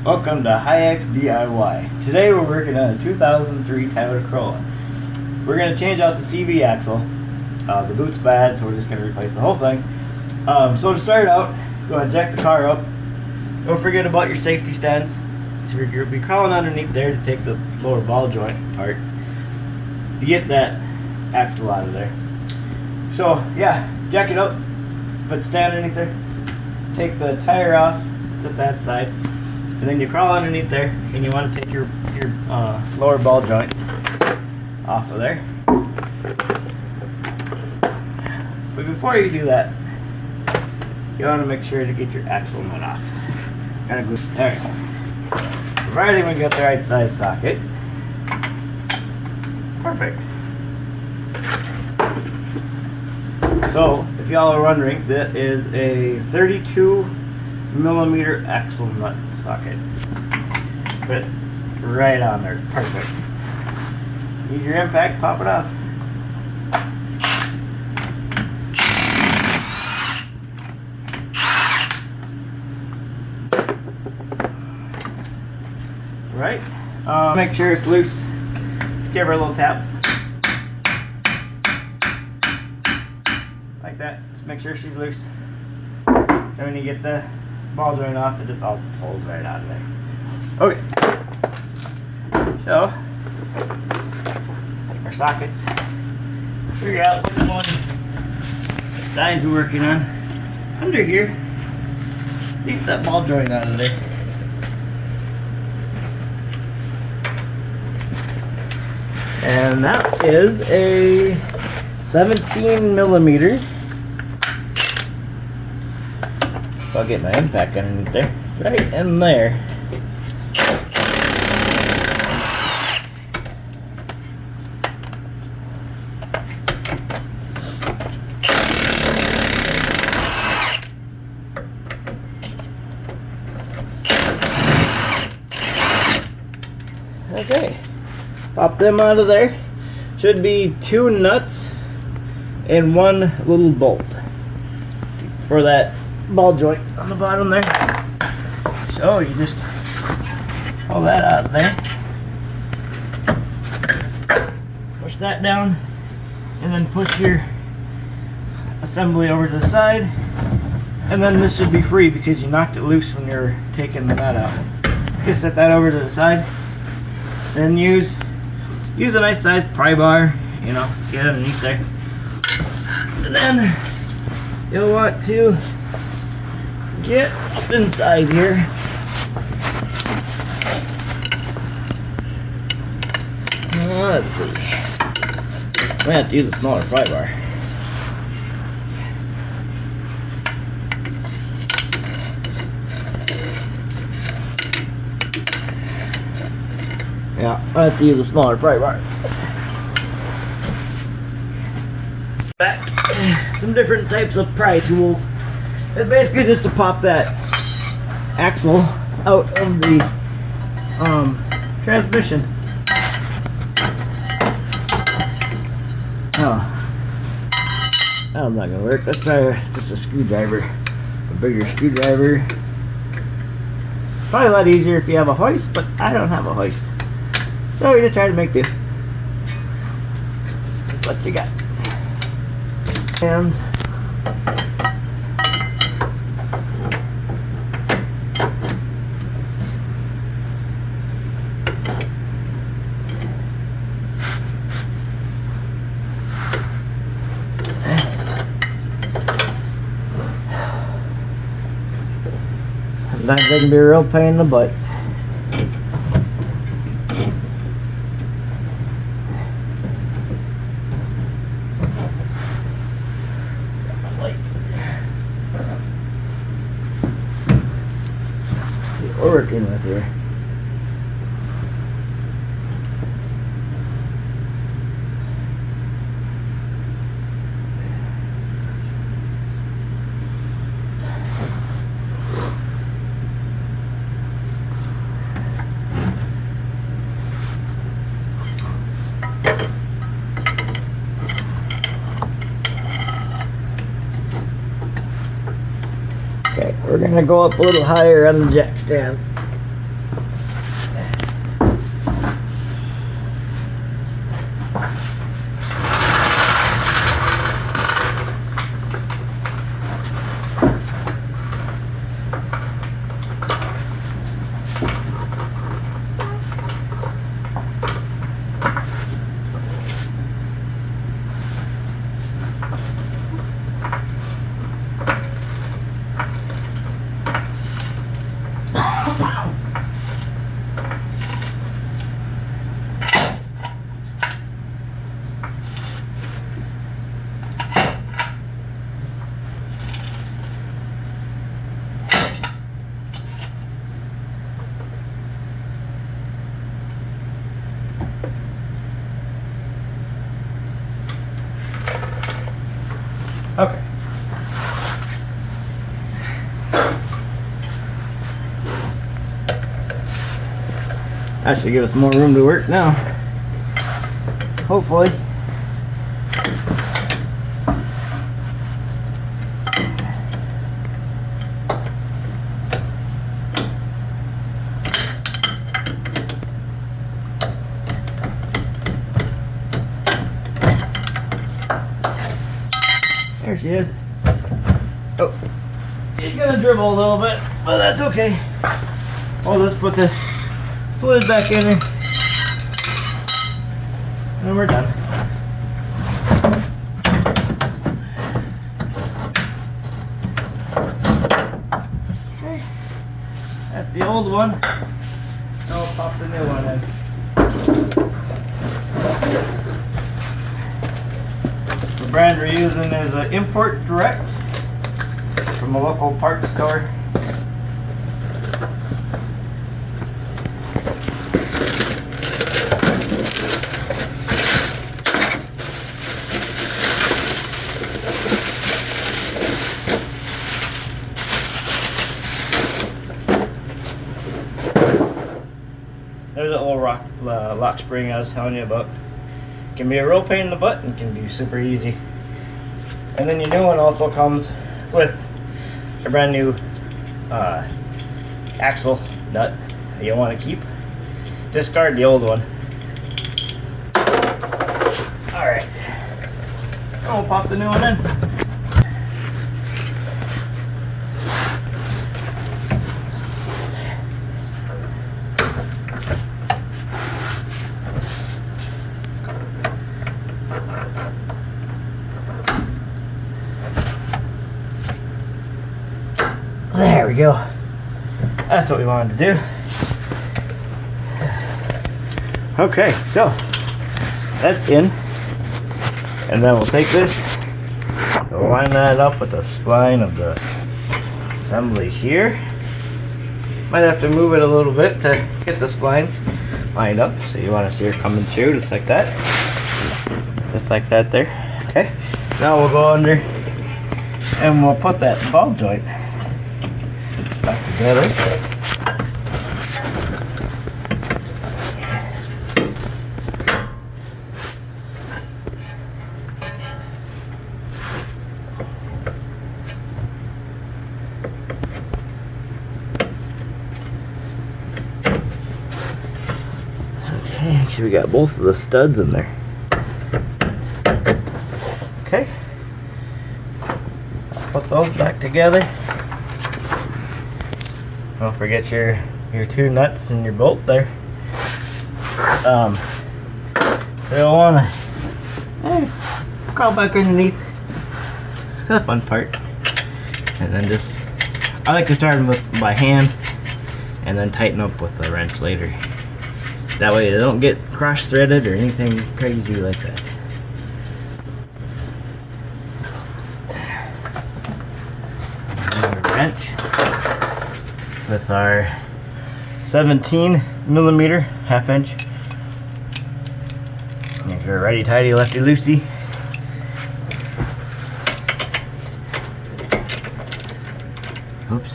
Welcome to Hi-X DIY. Today we're working on a 2003 Toyota Corolla. We're going to change out the CV axle. The boot's bad, so we're just going to replace the whole thing. So to start out, go ahead and jack the car up. Don't forget about your safety stands. So you'll be crawling underneath there to take the lower ball joint apart to get that axle out of there. So yeah, jack it up, put the stand underneath there, take the tire off, set that side. And then you crawl underneath there, and you want to take your lower ball joint off of there. But before you do that, you want to make sure to get your axle nut off. Kind of good. There. Provided we got the right size socket. Perfect. So, if y'all are wondering, that is a 32mm axle nut socket. Fits right on there. Perfect. Use your impact, pop it off. Right. Make sure it's loose. Just give her a little tap. Like that. Just make sure she's loose. So when you get the ball joint off, it just all pulls right out of there. Okay. So, take our sockets. Figure out which one the sides we're working on. Under here, take that ball joint out of there. And that is a 17mm. I'll get my impact underneath there. Right in there. Okay. Pop them out of there. Should be 2 nuts and 1 little bolt for that ball joint on the bottom there. So you just pull that out of there, push that down, and then push your assembly over to the side, and then this should be free because you knocked it loose when you're taking the nut out. Just set that over to the side, then use a nice size pry bar, you know, get underneath there, and then you'll want to get up inside here. Let's see. I'm gonna have to use a smaller pry bar. Yeah, I have to use a smaller pry bar. Back. Some different types of pry tools. It's basically just to pop that axle out of the transmission. Oh, that's not gonna work. Let's try just a screwdriver, a bigger screwdriver. Probably a lot easier if you have a hoist, but I don't have a hoist, so we're just trying to make do. What you got? Hands. Sometimes they can be a real pain in the butt. See what we're working with here. Okay, we're gonna go up a little higher on the jack stand. Okay. That should give us more room to work now. Hopefully. There she is. Oh, she's gonna dribble a little bit, but that's okay. I'll just put the fluid back in her, and we're done. Okay, that's the old one. Now I'll pop the new one in. The brand we're using is an Import Direct from a local parts store. There's the old lock spring I was telling you about. Can be a real pain in the butt and can be super easy. And then your new one also comes with a brand new axle nut that you want to keep. Discard the old one. Alright. I'll pop the new one in. There we go. That's what we wanted to do. Okay, so that's in. And then we'll take this, we'll line that up with the spline of the assembly here. Might have to move it a little bit to get the spline lined up. So you want to see her coming through just like that. Just like that there. Okay. Now we'll go under and we'll put that ball joint back together. Okay, actually we got both of the studs in there. Okay. Put those back together. Don't forget your two nuts and your bolt there. You'll want to crawl back underneath. That's the fun part. And then just, I like to start with by hand and then tighten up with the wrench later. That way they don't get cross threaded or anything crazy like that. And the wrench with our 17mm half-inch. Make her righty tighty, lefty loosey. Oops.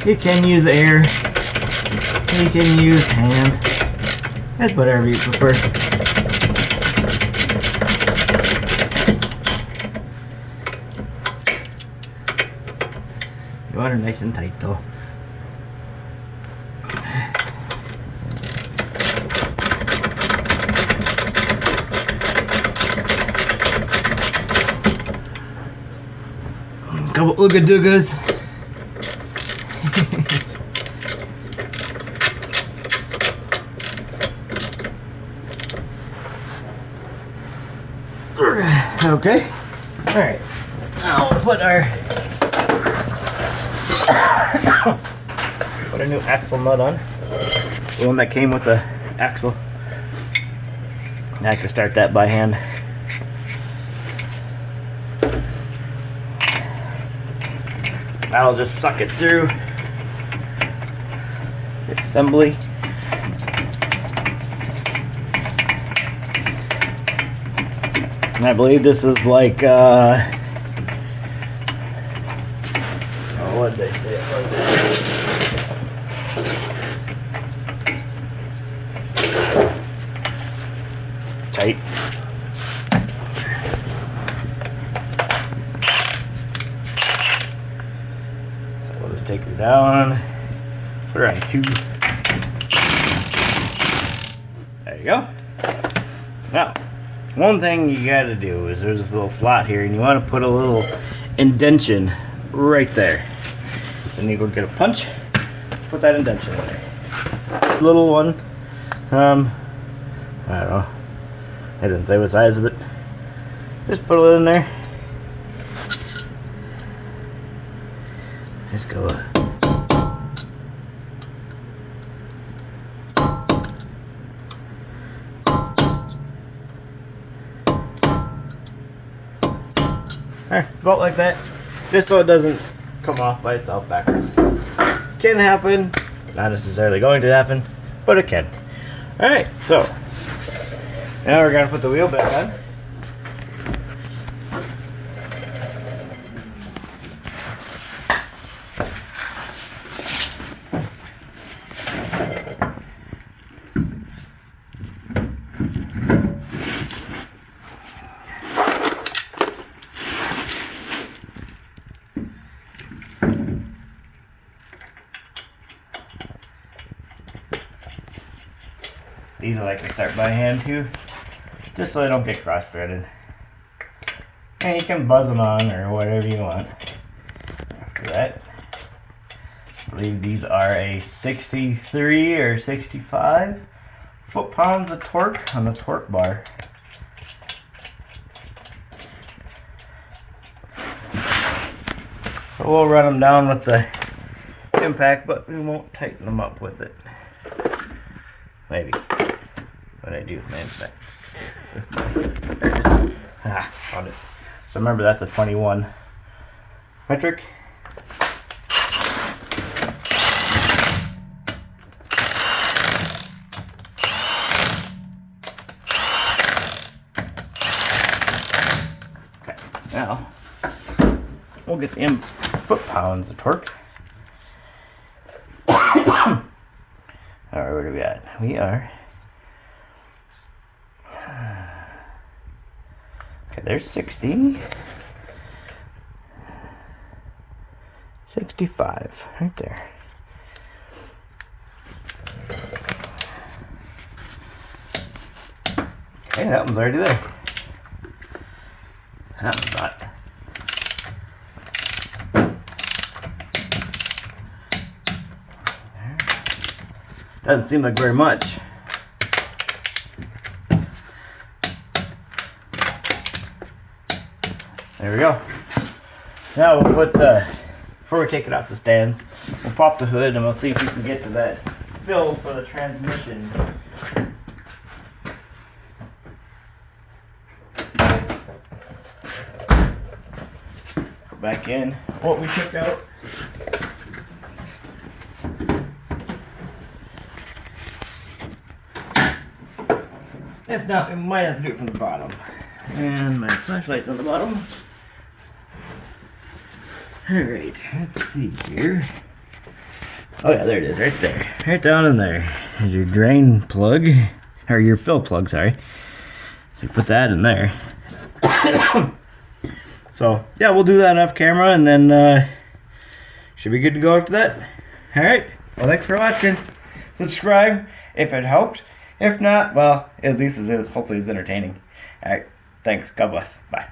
You can use air. You can use hand. That's whatever you prefer. You want her nice and tight though. Ooga Doogas. Okay. Alright. Now we'll put our new axle nut on. The one that came with the axle. I have to start that by hand. That'll just suck it through the assembly. And I believe this is like, oh, what did they say it was? Tight. So we'll just take her down, put her on 2. There you go. Now, one thing you gotta do is there's this little slot here, and you want to put a little indentation right there. So then you go get a punch, put that indentation in there. Little one, I don't know. I didn't say what size of it. Just put it in there. Just go. Alright, about like that. Just so it doesn't come off by itself backwards. Can happen. Not necessarily going to happen, but it can. Alright, so now we're going to put the wheel back on. These I like to start by hand too, just so they don't get cross-threaded. And you can buzz them on or whatever you want. After that, I believe these are a 63 or 65 foot-pounds of torque on the torque bar. So we'll run them down with the impact, but we won't tighten them up with it. Maybe. What I do, man. There it is. Ah, found it. So remember, that's a 21 metric. Okay, now we'll get the foot-pounds of torque. Alright, where are we at? We are. Okay, there's 60. 65, right there. Okay, that one's already there. That one's not. Doesn't seem like very much. There we go. Now we'll put, before we take it off the stands, we'll pop the hood and we'll see if we can get to that fill for the transmission. Put back in what we took out. If not, we might have to do it from the bottom. And my flashlight's on the bottom. Alright, let's see here. Oh yeah, there it is, right there. Right down in there is your drain plug. Or your fill plug, sorry. So you put that in there. So, yeah, we'll do that off camera and then should be good to go after that. Alright, well thanks for watching. Subscribe if it helped. If not, well, at least hopefully it's entertaining. Alright, thanks. God bless. Bye.